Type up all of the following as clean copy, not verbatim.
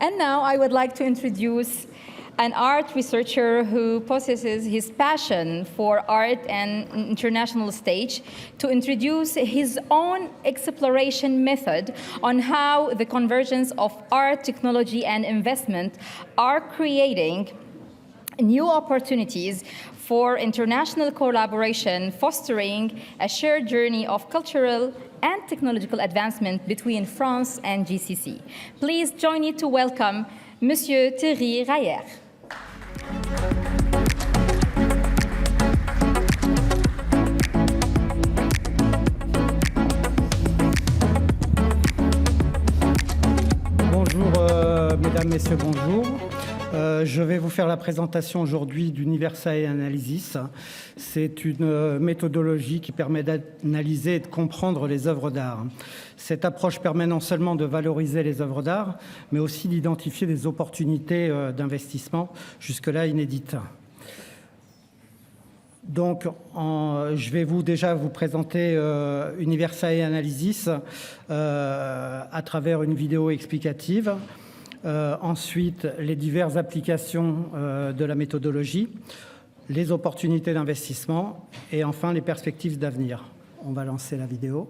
And now I would like to introduce an art researcher who possesses his passion for art and international stage to introduce his own exploration method on how the convergence of art, technology, and investment are creating new opportunities for international collaboration, fostering a shared journey of cultural and technological advancement between France and GCC. Please join me to welcome Monsieur Thierry Rayer. Bonjour, mesdames, messieurs, bonjour. Je vais vous faire la présentation aujourd'hui d'Universae Analysis. C'est une méthodologie qui permet d'analyser et de comprendre les œuvres d'art. Cette approche permet non seulement de valoriser les œuvres d'art, mais aussi d'identifier des opportunités d'investissement jusque-là inédites. Donc, je vais déjà vous présenter Universae Analysis à travers une vidéo explicative. Ensuite, les diverses applications de la méthodologie, les opportunités d'investissement et enfin les perspectives d'avenir. On va lancer la vidéo.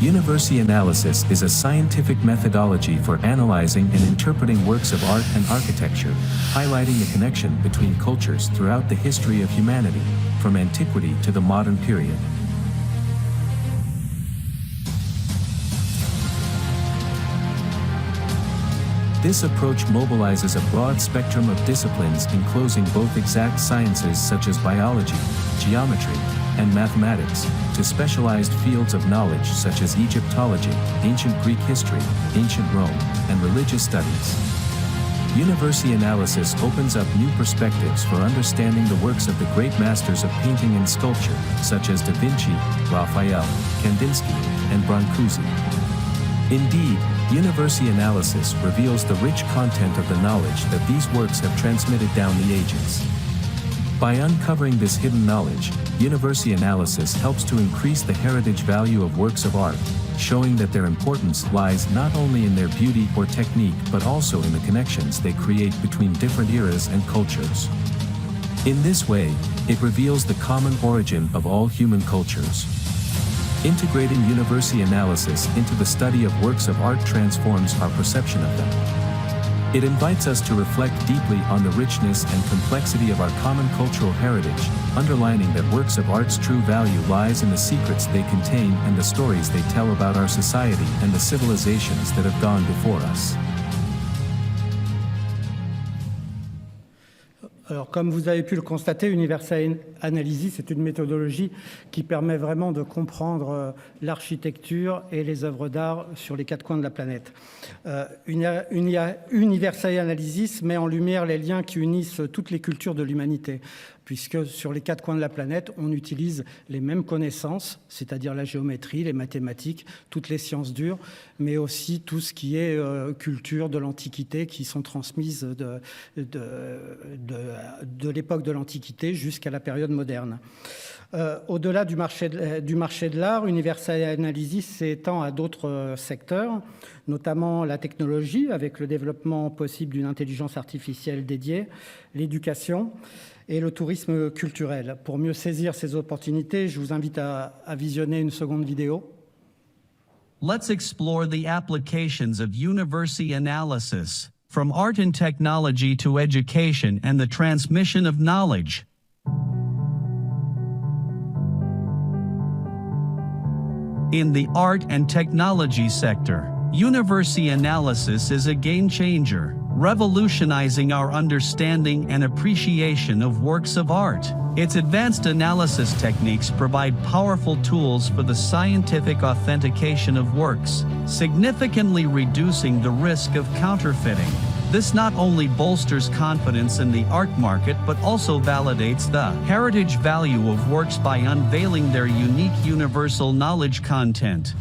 University analysis is a scientific methodology for analyzing and interpreting works of art and architecture, highlighting the connection between cultures throughout the history of humanity, from antiquity to the modern period. This approach mobilizes a broad spectrum of disciplines enclosing both exact sciences such as biology, geometry, and mathematics, to specialized fields of knowledge such as Egyptology, ancient Greek history, ancient Rome, and religious studies. University analysis opens up new perspectives for understanding the works of the great masters of painting and sculpture, such as Da Vinci, Raphael, Kandinsky, and Brancusi. Indeed, University analysis reveals the rich content of the knowledge that these works have transmitted down the ages. By uncovering this hidden knowledge, University analysis helps to increase the heritage value of works of art, showing that their importance lies not only in their beauty or technique but also in the connections they create between different eras and cultures. In this way, it reveals the common origin of all human cultures. Integrating University analysis into the study of works of art transforms our perception of them. It invites us to reflect deeply on the richness and complexity of our common cultural heritage, underlining that works of art's true value lies in the secrets they contain and the stories they tell about our society and the civilizations that have gone before us. Alors, comme vous avez pu le constater, Universae Analysis est une méthodologie qui permet vraiment de comprendre l'architecture et les œuvres d'art sur les quatre coins de la planète. Universae Analysis met en lumière les liens qui unissent toutes les cultures de l'humanité, puisque sur les quatre coins de la planète, on utilise les mêmes connaissances, c'est-à-dire la géométrie, les mathématiques, toutes les sciences dures, mais aussi tout ce qui est culture de l'Antiquité, qui sont transmises de l'époque de l'Antiquité jusqu'à la période moderne. Au-delà du marché de l'art, Universae Analysis s'étend à d'autres secteurs, notamment la technologie, avec le développement possible d'une intelligence artificielle dédiée, l'éducation et le tourisme culturel. Pour mieux saisir ces opportunités, je vous invite à visionner une seconde vidéo. Let's explore the applications of University analysis, from art and technology to education and the transmission of knowledge. In the art and technology sector, University analysis is a game changer, revolutionizing our understanding and appreciation of works of art. Its advanced analysis techniques provide powerful tools for the scientific authentication of works, significantly reducing the risk of counterfeiting. This not only bolsters confidence in the art market but also validates the heritage value of works by unveiling their unique universal knowledge content.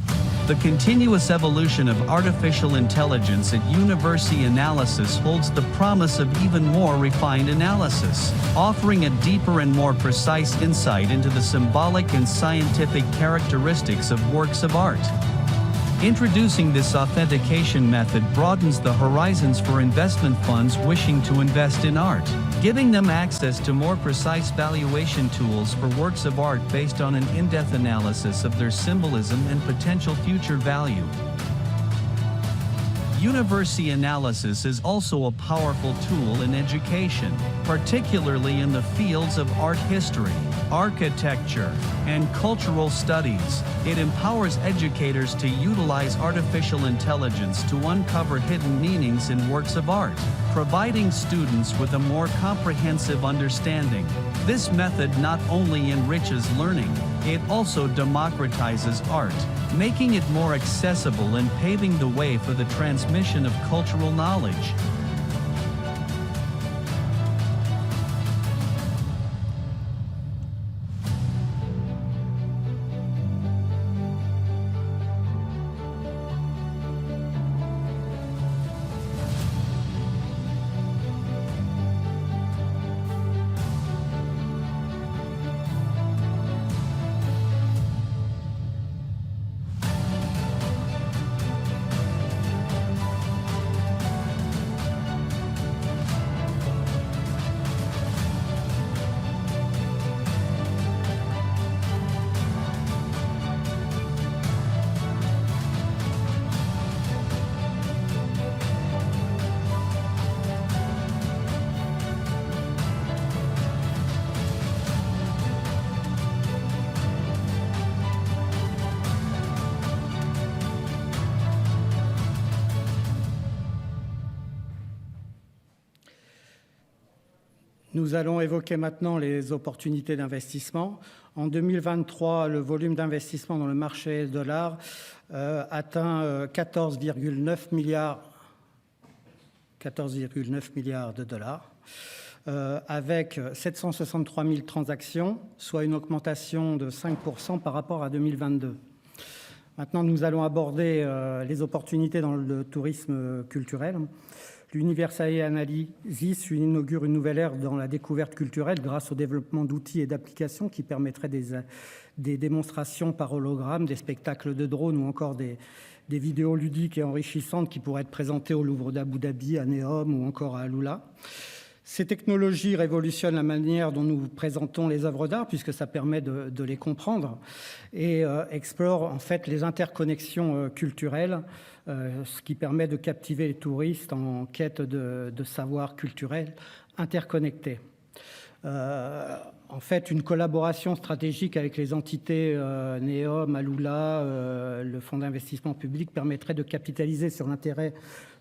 The continuous evolution of artificial intelligence at University Analysis holds the promise of even more refined analysis, offering a deeper and more precise insight into the symbolic and scientific characteristics of works of art. Introducing this authentication method broadens the horizons for investment funds wishing to invest in art, giving them access to more precise valuation tools for works of art based on an in-depth analysis of their symbolism and potential future value. University Analysis is also a powerful tool in education, particularly in the fields of art history, architecture, and cultural studies. It empowers educators to utilize artificial intelligence to uncover hidden meanings in works of art, providing students with a more comprehensive understanding. This method not only enriches learning, it also democratizes art, making it more accessible and paving the way for the transmission of cultural knowledge. Nous allons évoquer maintenant les opportunités d'investissement. En 2023, le volume d'investissement dans le marché de l'art atteint 14,9 milliards de dollars, avec 763 000 transactions, soit une augmentation de 5% par rapport à 2022. Maintenant, nous allons aborder les opportunités dans le tourisme culturel. L'Université Analysis inaugure une nouvelle ère dans la découverte culturelle grâce au développement d'outils et d'applications qui permettraient des démonstrations par hologramme, des spectacles de drones ou encore des vidéos ludiques et enrichissantes qui pourraient être présentées au Louvre d'Abu Dhabi, à Neom ou encore à Alula. Ces technologies révolutionnent la manière dont nous présentons les œuvres d'art puisque ça permet de les comprendre et explore en fait les interconnexions culturelles, ce qui permet de captiver les touristes en quête de savoir culturel interconnecté. En fait, une collaboration stratégique avec les entités Neom, Alula, le fonds d'investissement public permettrait de capitaliser sur l'intérêt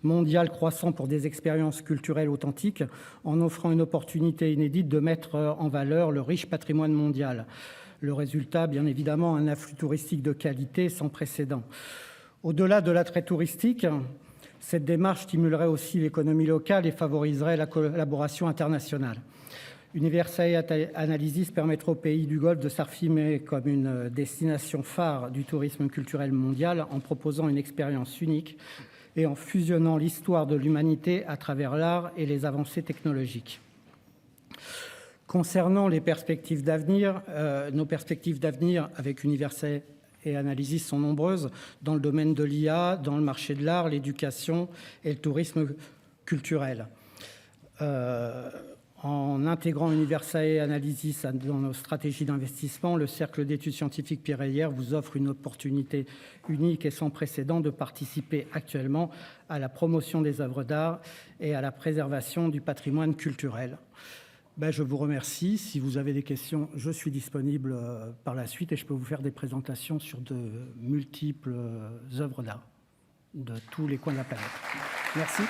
mondial croissant pour des expériences culturelles authentiques en offrant une opportunité inédite de mettre en valeur le riche patrimoine mondial. Le résultat, bien évidemment, un afflux touristique de qualité sans précédent. Au-delà de l'attrait touristique, cette démarche stimulerait aussi l'économie locale et favoriserait la collaboration internationale. University Analysis permettra au pays du Golfe de s'affirmer comme une destination phare du tourisme culturel mondial en proposant une expérience unique et en fusionnant l'histoire de l'humanité à travers l'art et les avancées technologiques. Concernant les perspectives d'avenir, nos perspectives d'avenir avec University Analysis sont nombreuses dans le domaine de l'IA, dans le marché de l'art, l'éducation et le tourisme culturel. En intégrant University Analysis dans nos stratégies d'investissement, le Cercle d'études scientifiques Pierre Héllière vous offre une opportunité unique et sans précédent de participer actuellement à la promotion des œuvres d'art et à la préservation du patrimoine culturel. Je vous remercie. Si vous avez des questions, je suis disponible par la suite et je peux vous faire des présentations sur de multiples œuvres d'art de tous les coins de la planète. Merci.